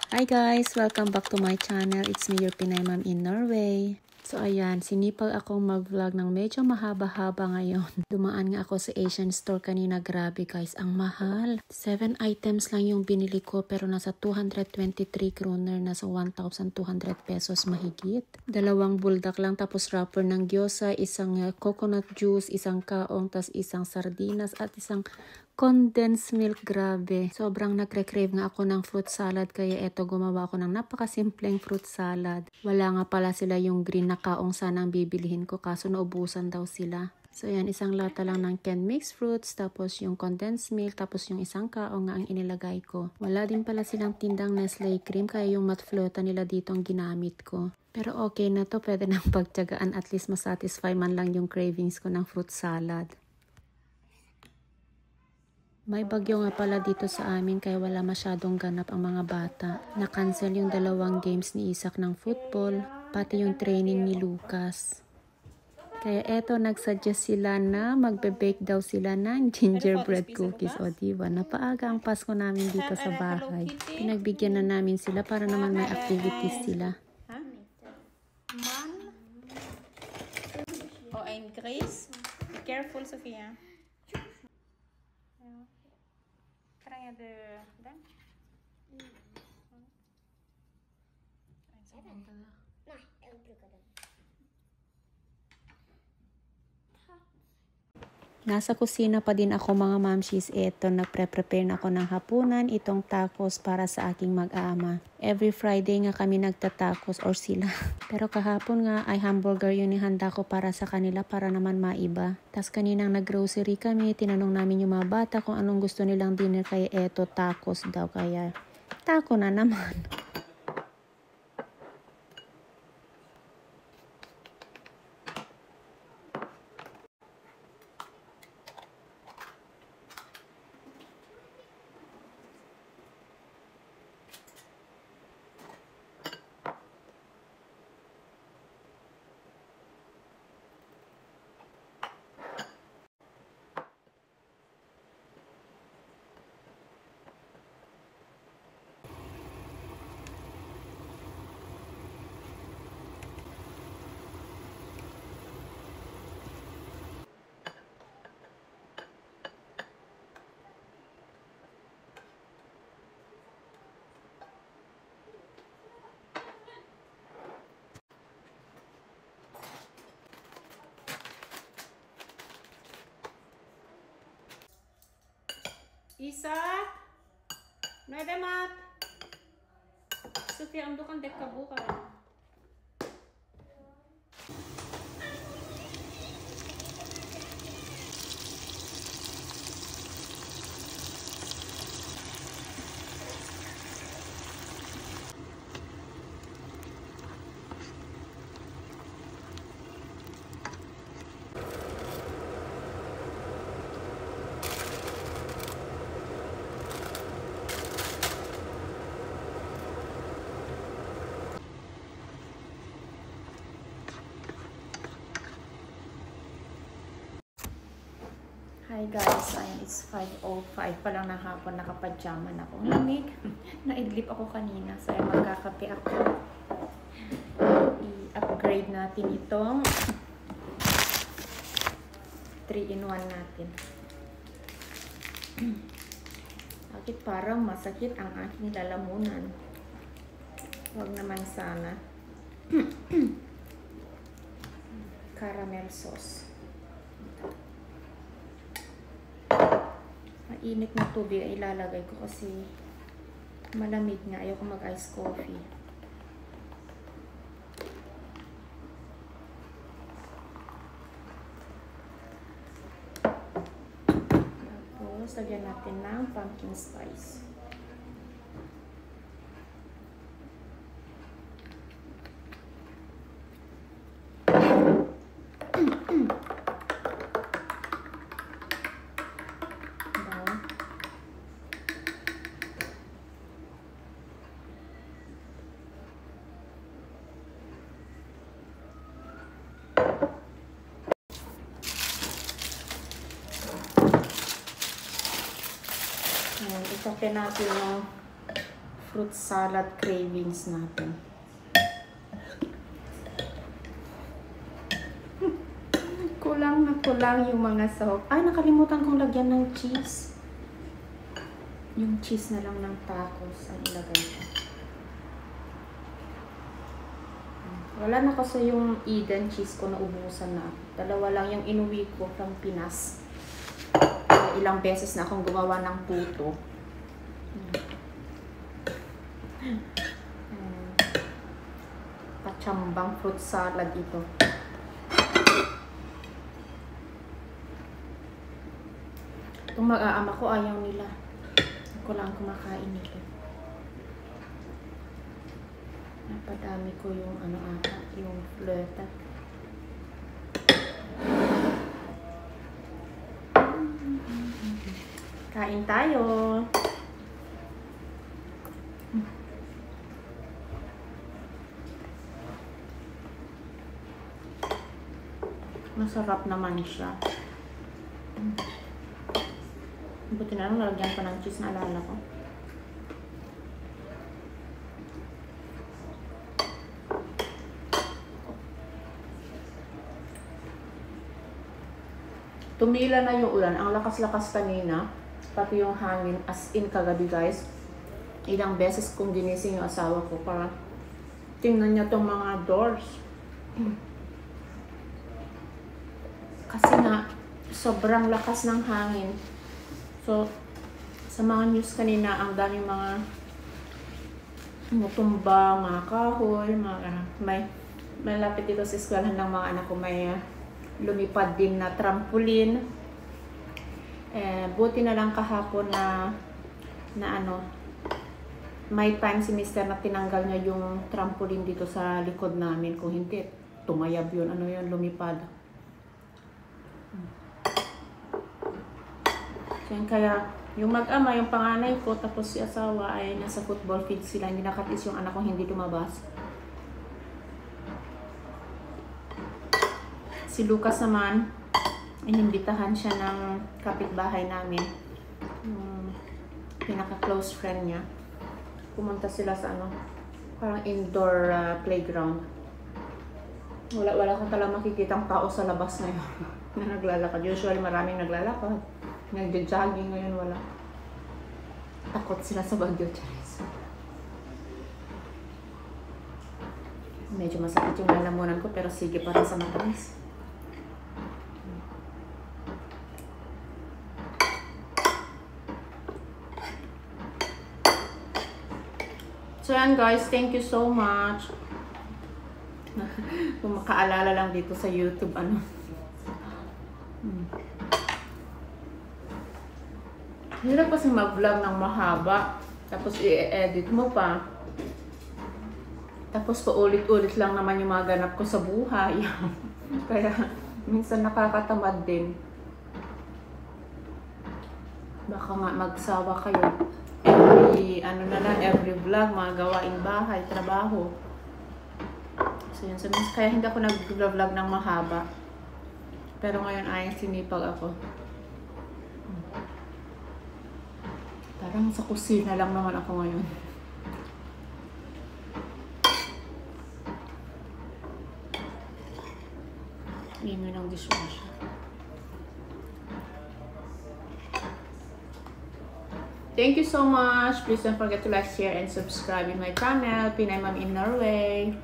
Hi guys! Welcome back to my channel. It's me, your Pinay Mom in Norway. So ayan, sinipag akong mag-vlog ng medyo mahaba-haba ngayon. Dumaan nga ako sa Asian store kanina. Grabe guys, ang mahal. 7 items lang yung binili ko pero nasa 223 kroner, nasa 1,200 pesos mahigit. Dalawang buldak lang tapos wrapper ng gyoza, isang coconut juice, isang kaong, tas isang sardinas at isang condensed milk. Grabe. Sobrang nagre-crave nga ako ng fruit salad kaya eto gumawa ako ng napakasimpleng fruit salad. Wala nga pala sila yung green na kaong sanang bibilihin ko kaso naubusan daw sila. So yan, isang lata lang ng canned mixed fruits, tapos yung condensed milk, tapos yung isang kaong nga ang inilagay ko. Wala din pala silang tindang Nestle cream kaya yung matflota nila dito ang ginamit ko. Pero okay na to, pwede nang pagtiyagaan, at least masatisfy man lang yung cravings ko ng fruit salad. May bagyo nga pala dito sa amin kaya wala masyadong ganap ang mga bata. Na-cancel yung dalawang games ni Isaac ng football, pati yung training ni Lucas. Kaya eto, nagsuggest sila na magbe-bake daw sila ng gingerbread cookies. O diba, napaaga ang Pasko namin dito sa bahay. Pinagbigyan na namin sila para naman may activities sila. Oh, and Grace, be careful, Sofia. Kan jag den? Nej, jag brukar den. Nasa kusina pa din ako mga mamshis. Eto, nagpre-prepare na ako ng hapunan, itong tacos para sa aking mag-ama. Every Friday nga kami nagtatacos or sila. Pero kahapon nga ay hamburger yun ihanda ko para sa kanila para naman maiba. Tas kaninang nag-grocery kami, tinanong namin yung mga bata kung anong gusto nilang dinner kaya eto, tacos daw kaya. Taco na naman. Isak! Nadamat! Sofia, ando kang dek kabuka. Hi guys, ayan, it's 5:05 pa lang ng hapon, nakapadyaman ako. Ang lamig. Naidlip ako kanina, so ayan, magkakape ako. I-upgrade natin itong 3-in-1 natin. Bakit parang masakit ang aking lalamunan? Huwag naman sana. Caramel sauce. Mainit na tubig ay ilalagay ko kasi malamig nga. Ayoko mag-ice coffee. Tapos, lagyan natin ng pumpkin spice. Ayan, isakyan natin yung fruit salad cravings natin. Kulang na kulang yung mga sahog. Ay, nakalimutan kong lagyan ng cheese. Yung cheese na lang ng tacos ang ilagay ko. Wala na kasi yung Eden cheese ko, naubusan na. Dalawa lang yung inuwi ko from Pinas. Ilang beses na akong gumawa ng puto. Patsambang fruit salad ito. Itong mag-aama ko, ayaw nila. Ako lang kumakain nito. Napadami ko yung yung flöte. Kain tayo. Masarap naman siya. Buti na lang nalagyan ko ng cheese, na alala ko. Tumila na yung ulan. Ang lakas-lakas kanina. Pati yung hangin. As in kagabi guys. Ilang beses kong ginising yung asawa ko para tingnan niya tong mga doors. Kasi nga, sobrang lakas ng hangin. So, sa mga news kanina, ang daming mga tumba, mga kahoy, may malapit dito sa eskwelahan ng mga anak ko, may lumipad din na trampoline. Buti na lang kahapon na may time si Mr. na tinanggal niya yung trampoline dito sa likod namin. Kung hindi, tumayab yun. Lumipad. Kaya yung mag-ama, yung panganay ko, tapos si asawa ay nasa football field sila. Hindi nakatis yung anak ko, hindi lumabas. Si Lucas naman, inimbitahan siya ng kapitbahay namin. Yung pinaka-close friend niya. Pumunta sila sa parang indoor playground. Wala ka talagang makikitang tao sa labas na yun na naglalakad. Usually maraming naglalakad. Nagja-jogging, ngayon wala. Takot sila sa bagyo, Charis. Medyo masakit yung lalamunan ko, pero sige pa rin sa matamis. So yan guys, thank you so much. Kung makaalala lang dito sa YouTube, Hirap kasi mag-vlog ng mahaba, tapos i-edit mo pa. Tapos paulit-ulit lang naman yung mga ganap ko sa buhay. Kaya minsan nakakatamad din. Baka nga magsawa kayo. Every vlog, mga gawaing bahay, trabaho. So yun, kaya hindi ako nag-vlog ng mahaba. Pero ngayon ay sinipag ako. Parang sa kusina lang naman ako ngayon. Ingay ng dishwasher. Thank you so much. Please don't forget to like, share, and subscribe in my channel, Pinay Mom in Norway.